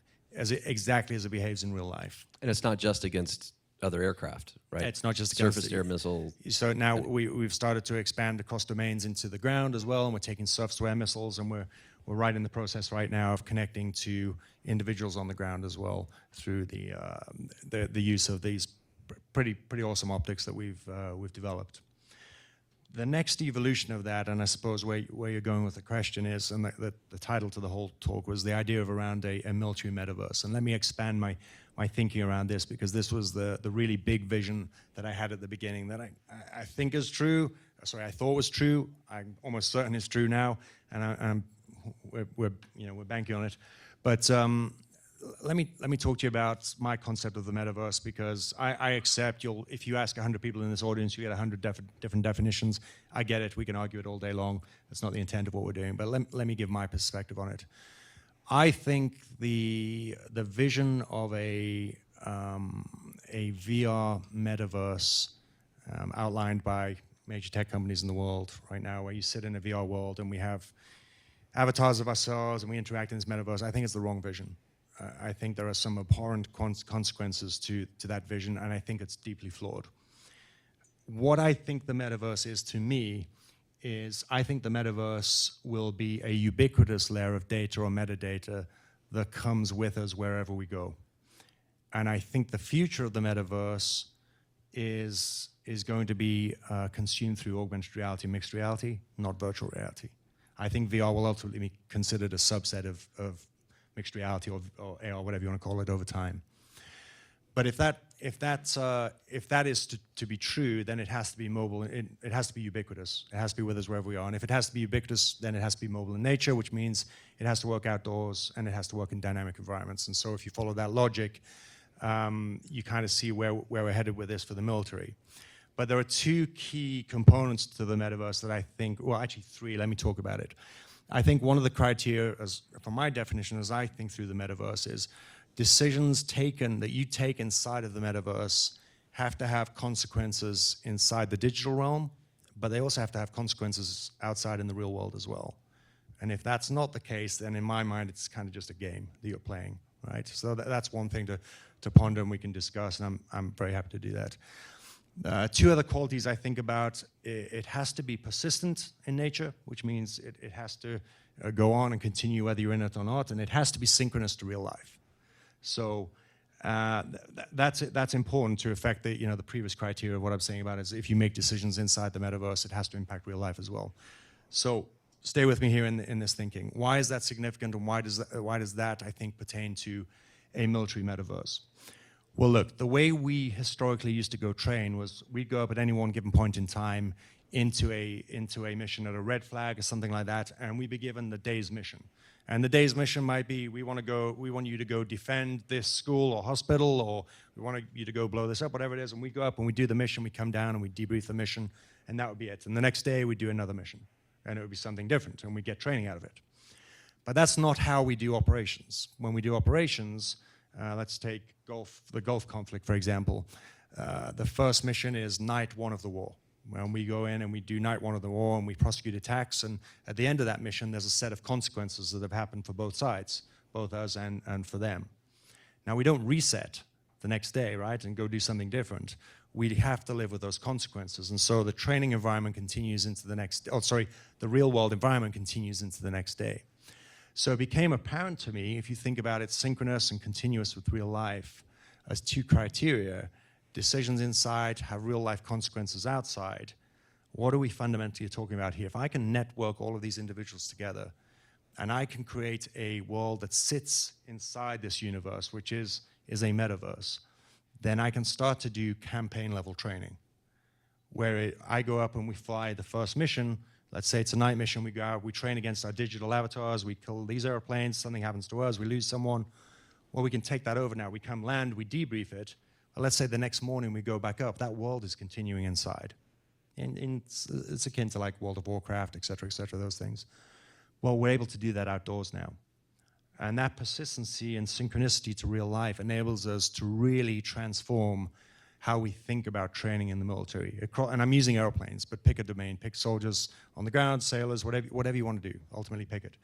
exactly as it behaves in real life. And it's not just against other aircraft, right? It's not just against surface-to-air missile. So now we've started to expand across domains into the ground as well, and we're taking surface-to-air missiles, and we're right in the process right now of connecting to individuals on the ground as well through the use of these pretty awesome optics that we've developed. The next evolution of that, and I suppose where you're going with the question is, and the title to the whole talk was the idea of around a military metaverse. And let me expand my thinking around this, because this was the really big vision that I had at the beginning that I think is true. Sorry, I thought was true. I'm almost certain it's true now, and we're banking on it. But let me talk to you about my concept of the metaverse, because I accept if you ask 100 people in this audience, you get 100 different definitions. I get it. We can argue it all day long. That's not the intent of what we're doing. But let me give my perspective on it. I think the vision of a VR metaverse outlined by major tech companies in the world right now, where you sit in a VR world and we have avatars of ourselves and we interact in this metaverse, I think it's the wrong vision. I think there are some abhorrent consequences to that vision, and I think it's deeply flawed. What I think the metaverse is to me is I think the metaverse will be a ubiquitous layer of data or metadata that comes with us wherever we go. And I think the future of the metaverse is going to be consumed through augmented reality, mixed reality, not virtual reality. I think VR will ultimately be considered a subset of mixed reality or AR, whatever you want to call it, over time. But if that is to be true, then it has to be mobile. It has to be ubiquitous. It has to be with us wherever we are. And if it has to be ubiquitous, then it has to be mobile in nature, which means it has to work outdoors and it has to work in dynamic environments. And so if you follow that logic, you kind of see where we're headed with this for the military. But there are 2 key components to the metaverse that I think, well, actually 3. Let me talk about it. I think one of the criteria, from my definition, as I think through the metaverse, is decisions taken that you take inside of the metaverse have to have consequences inside the digital realm, but they also have to have consequences outside in the real world as well. And if that's not the case, then in my mind, it's kind of just a game that you're playing, right? So that's one thing to ponder, and we can discuss, and I'm very happy to do that. 2 other qualities I think about: it has to be persistent in nature, which means it has to go on and continue whether you're in it or not, and it has to be synchronous to real life. So that's important to affect the previous criteria of what I'm saying about is if you make decisions inside the metaverse, it has to impact real life as well. So stay with me here in this thinking. Why is that significant, and why does that I think pertain to a military metaverse? Well, look, the way we historically used to go train was we'd go up at any one given point in time into a mission at a red flag or something like that, and we'd be given the day's mission. And the day's mission might be, we want you to go defend this school or hospital, or we want you to go blow this up, whatever it is. And we go up and we do the mission, we come down and we debrief the mission, and that would be it. And the next day we do another mission, and it would be something different, and we get training out of it. But that's not how we do operations. When we do operations, let's take the Gulf conflict, for example. The first mission is night 1 of the war. When we go in and we do night 1 of the war and we prosecute attacks, and at the end of that mission, there's a set of consequences that have happened for both sides, both us and for them. Now, we don't reset the next day, right, and go do something different. We have to live with those consequences. And so the training environment continues into the next, the real world environment continues into the next day. So it became apparent to me, if you think about it synchronous and continuous with real life, as 2 criteria: decisions inside have real life consequences outside. what are we fundamentally talking about here? If I can network all of these individuals together, and I can create a world that sits inside this universe, which is a metaverse, then I can start to do campaign-level training, where I go up and we fly the first mission. Let's say it's a night mission. We go out, we train against our digital avatars, we kill these airplanes, something happens to us, we lose someone. Well, we can take that over now. We come land, we debrief it. Well, let's say the next morning we go back up. That world is continuing inside. It's akin to like World of Warcraft, et cetera, those things. Well, we're able to do that outdoors now. And that persistency and synchronicity to real life enables us to really transform how we think about training in the military. And I'm using airplanes, but pick a domain, pick soldiers on the ground, sailors, whatever you want to do, ultimately pick it.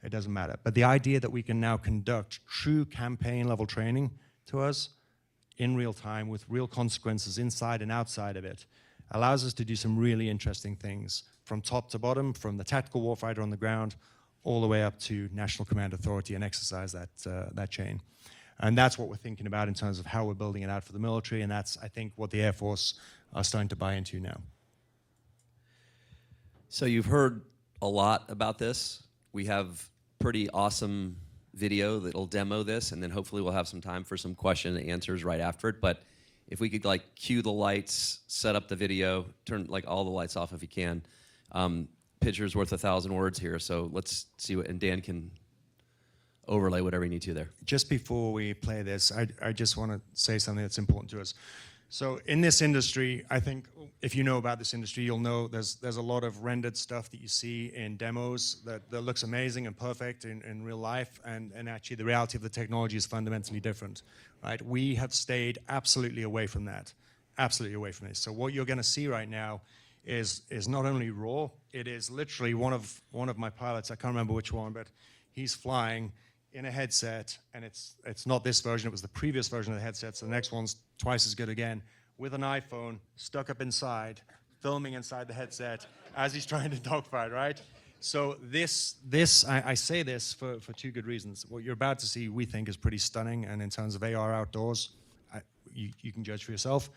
It doesn't matter. But the idea that we can now conduct true campaign-level training to us in real time with real consequences inside and outside of it allows us to do some really interesting things from top to bottom, from the tactical warfighter on the ground all the way up to national command authority and exercise that chain. And that's what we're thinking about in terms of how we're building it out for the military, and that's, I think, what the Air Force are starting to buy into now. So you've heard a lot about this. We have pretty awesome video that'll demo this, and then hopefully we'll have some time for some question and answers right after it. But if we could like cue the lights, set up the video, turn like all the lights off if you can. Picture's worth 1,000 words here, so let's see what, and Dan can overlay whatever you need to there. Just before we play this, I just want to say something that's important to us. So in this industry, I think if you know about this industry, you'll know there's a lot of rendered stuff that you see in demos that looks amazing and perfect in real life, and actually the reality of the technology is fundamentally different, right? We have stayed absolutely away from that, absolutely away from this. So what you're going to see right now is not only raw, it is literally one of my pilots, I can't remember which one, but he's flying in a headset, and it's not this version, it was the previous version of the headset, so the next one's twice as good again, with an iPhone stuck up inside, filming inside the headset as he's trying to dogfight, right? So I say this for two good reasons. What you're about to see, we think, is pretty stunning, and in terms of AR outdoors, you can judge for yourself,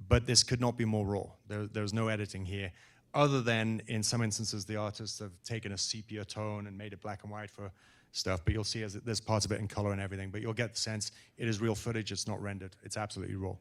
but this could not be more raw. There's no editing here, other than in some instances the artists have taken a sepia tone and made it black and white for stuff, but you'll see as there's parts of it in color and everything, but you'll get the sense it is real footage, it's not rendered, it's absolutely raw.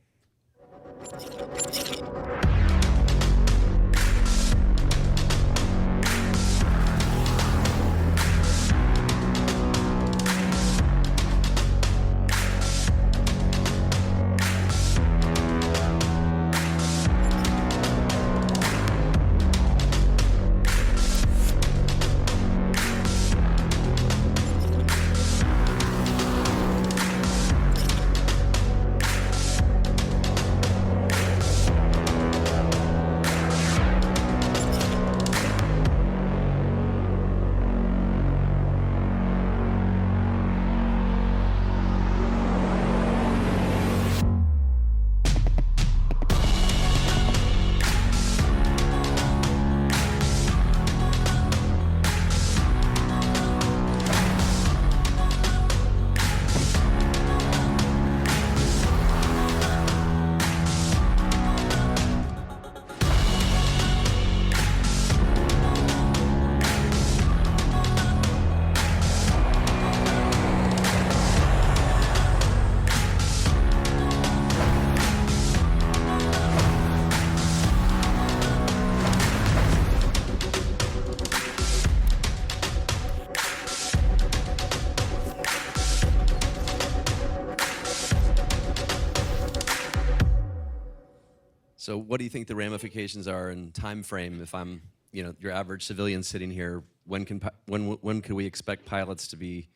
So what do you think the ramifications are in time frame? If I'm, your average civilian sitting here, when could we expect pilots to be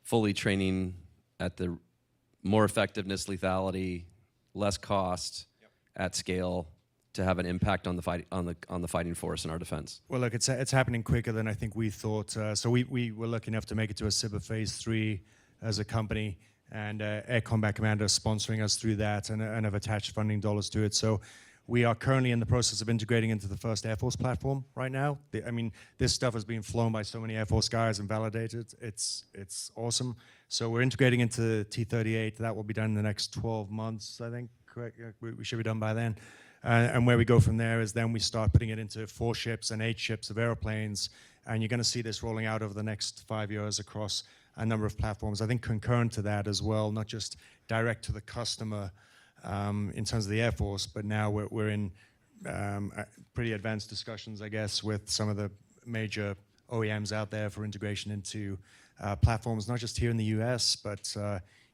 fully training at the more effectiveness, lethality, less cost, at scale, to have an impact on the fighting force in our defense? Well, look, it's happening quicker than I think we thought. So we were lucky enough to make it to a SIBA Phase 3 as a company, and Air Combat Command is sponsoring us through that and have attached funding dollars to it. So we are currently in the process of integrating into the first Air Force platform right now. I mean, this stuff has been flown by so many Air Force guys and validated. It's awesome. So we're integrating into T-38. That will be done in the next 12 months, I think. Correct? We should be done by then. And where we go from there is then we start putting it into 4 ships and 8 ships of airplanes. And you're going to see this rolling out over the next 5 years across a number of platforms. I think concurrent to that as well, not just direct to the customer in terms of the Air Force, but now we're in pretty advanced discussions, I guess, with some of the major OEMs out there for integration into platforms, not just here in the US, but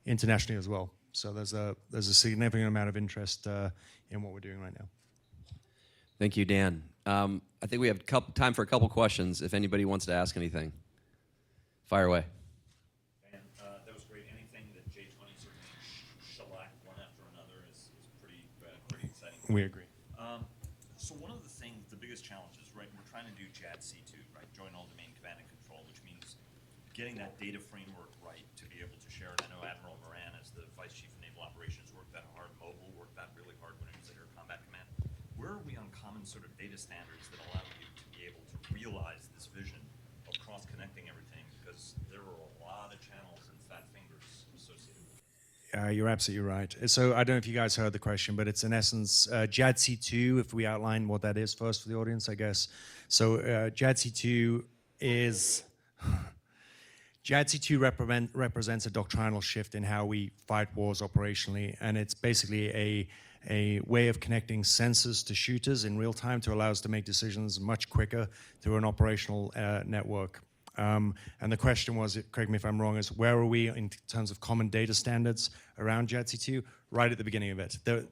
internationally as well. So there's a significant amount of interest in what we're doing right now. Thank you, Dan. I think we have time for a couple questions if anybody wants to ask anything. Fire away. Dan, that was great. Anything that J20 certainly shellacked one after another is pretty exciting. We agree. So one of the things, the biggest challenges, right, we're trying to do JADC2, right, Joint All-Domain Command and Control, which means getting that data framework right to be able to share it. I know Admiral Moran, as the Vice Chief of Naval Operations, worked that hard. Mobile worked that really hard when it was at Air Combat Command. Where are we on common sort of data standards that allow you to be able to realize this vision of cross-connecting everything? Because there are a lot of channels and fat fingers associated with it. You're absolutely right. So I don't know if you guys heard the question, but it's in essence JADC2, if we outline what that is first for the audience, I guess. So JADC2 is... JADC2 represents a doctrinal shift in how we fight wars operationally, and it's basically a way of connecting sensors to shooters in real time to allow us to make decisions much quicker through an operational network. And the question was, correct me if I'm wrong, is where are we in terms of common data standards around JADC2? Right at the beginning of it. Because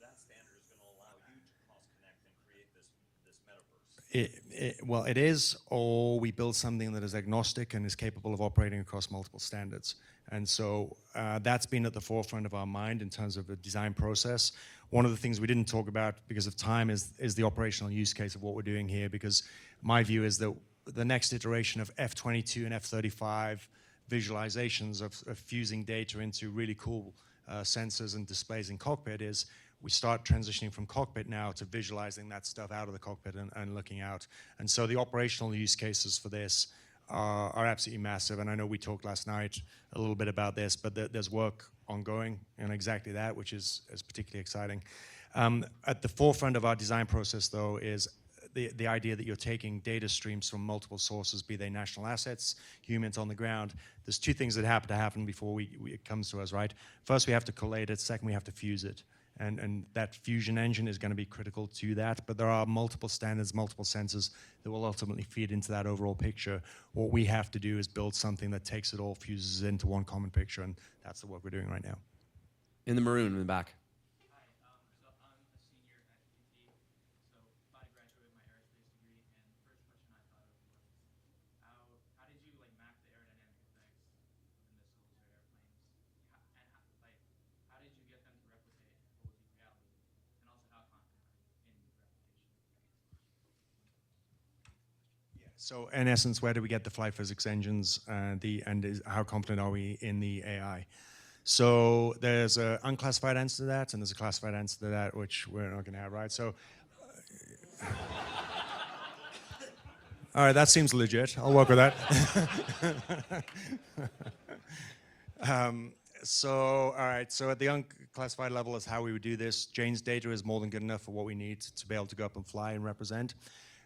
that standard is going to allow you to cross-connect and create this metaverse. Well, it is, or we build something that is agnostic and is capable of operating across multiple standards. And so that's been at the forefront of our mind in terms of the design process. One of the things we didn't talk about because of time is the operational use case of what we're doing here, because my view is that the next iteration of F-22 and F-35 visualizations of fusing data into really cool sensors and displays in cockpit is we start transitioning from cockpit now to visualizing that stuff out of the cockpit and looking out. And so the operational use cases for this are absolutely massive. And I know we talked last night a little bit about this, but there's work ongoing on exactly that, which is particularly exciting. At the forefront of our design process, though, is the idea that you're taking data streams from multiple sources, be they national assets, humans on the ground. There's 2 things that have to happen before it comes to us, right? First, we have to collate it. Second, we have to fuse it. And that fusion engine is going to be critical to that. But there are multiple standards, multiple sensors that will ultimately feed into that overall picture. What we have to do is build something that takes it all, fuses it into one common picture, and that's the work we're doing right now. In the maroon in the back. Hi, so I'm a senior at UT. So I graduated my aerospace degree, and the first question I thought of was, how did you map the aerodynamic effects of the missiles or airplanes, how did you get them to replicate what would be reality, and also how confident are you in replication? So in essence, where do we get the flight physics engines, how confident are we in the AI? So there's an unclassified answer to that, and there's a classified answer to that, which we're not going to have, right? So, all right, that seems legit. I'll work with that. All right, so at the unclassified level is how we would do this. Jane's data is more than good enough for what we need to be able to go up and fly and represent.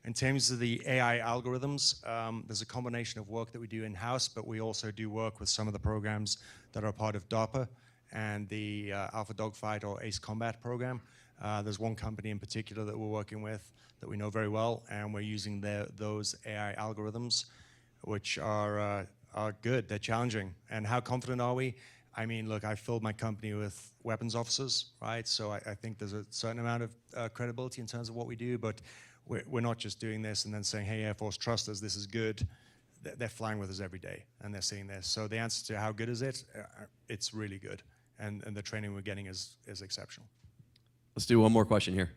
In terms of the AI algorithms, there's a combination of work that we do in-house, but we also do work with some of the programs that are part of DARPA and the Alpha Dogfight or ACE Combat program. There's one company in particular that we're working with that we know very well, and we're using those AI algorithms, which are good. They're challenging. And how confident are we? I mean, look, I filled my company with weapons officers, right? So I think there's a certain amount of credibility in terms of what we do, but we're not just doing this and then saying, hey, Air Force, trust us, this is good. They're flying with us every day, and they're seeing this. So the answer to how good is it? It's really good, and the training we're getting is exceptional. Let's do one more question here.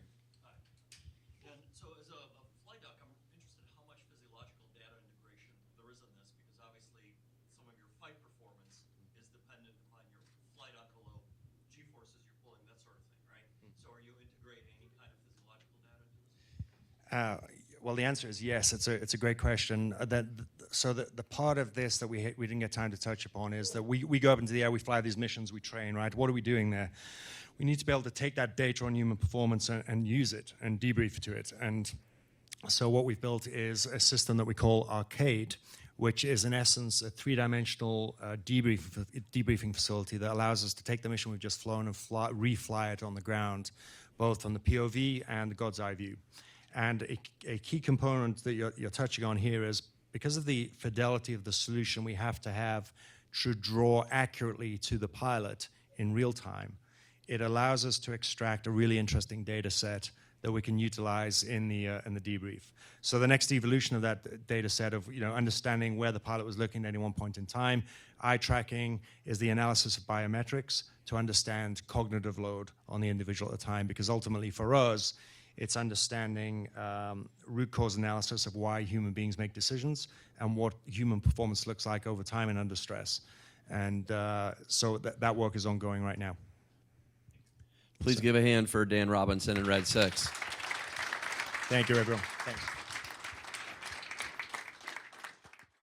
And so as a flight doc, I'm interested in how much physiological data integration there is in this, because obviously some of your fight performance is dependent upon your flight envelope, G-forces you're pulling, that sort of thing, right? So are you integrating any kind of physiological data into this? Well, the answer is yes. It's a great question. so the part of this that we didn't get time to touch upon is that we go up into the air, we fly these missions, we train, right? What are we doing there? We need to be able to take that data on human performance and use it and debrief to it. And so what we've built is a system that we call Arcade, which is in essence a three-dimensional debriefing facility that allows us to take the mission we've just flown and refly it on the ground, both from the POV and the God's eye view. And a key component that you're touching on here is because of the fidelity of the solution we have to draw accurately to the pilot in real time, it allows us to extract a really interesting data set that we can utilize in the debrief. So the next evolution of that data set of understanding where the pilot was looking at any one point in time, eye tracking is the analysis of biometrics to understand cognitive load on the individual at the time, because ultimately for us, it's understanding root cause analysis of why human beings make decisions and what human performance looks like over time and under stress. And so that work is ongoing right now. Please give a hand for Dan Robinson and Red 6. Thank you, everyone. Thanks.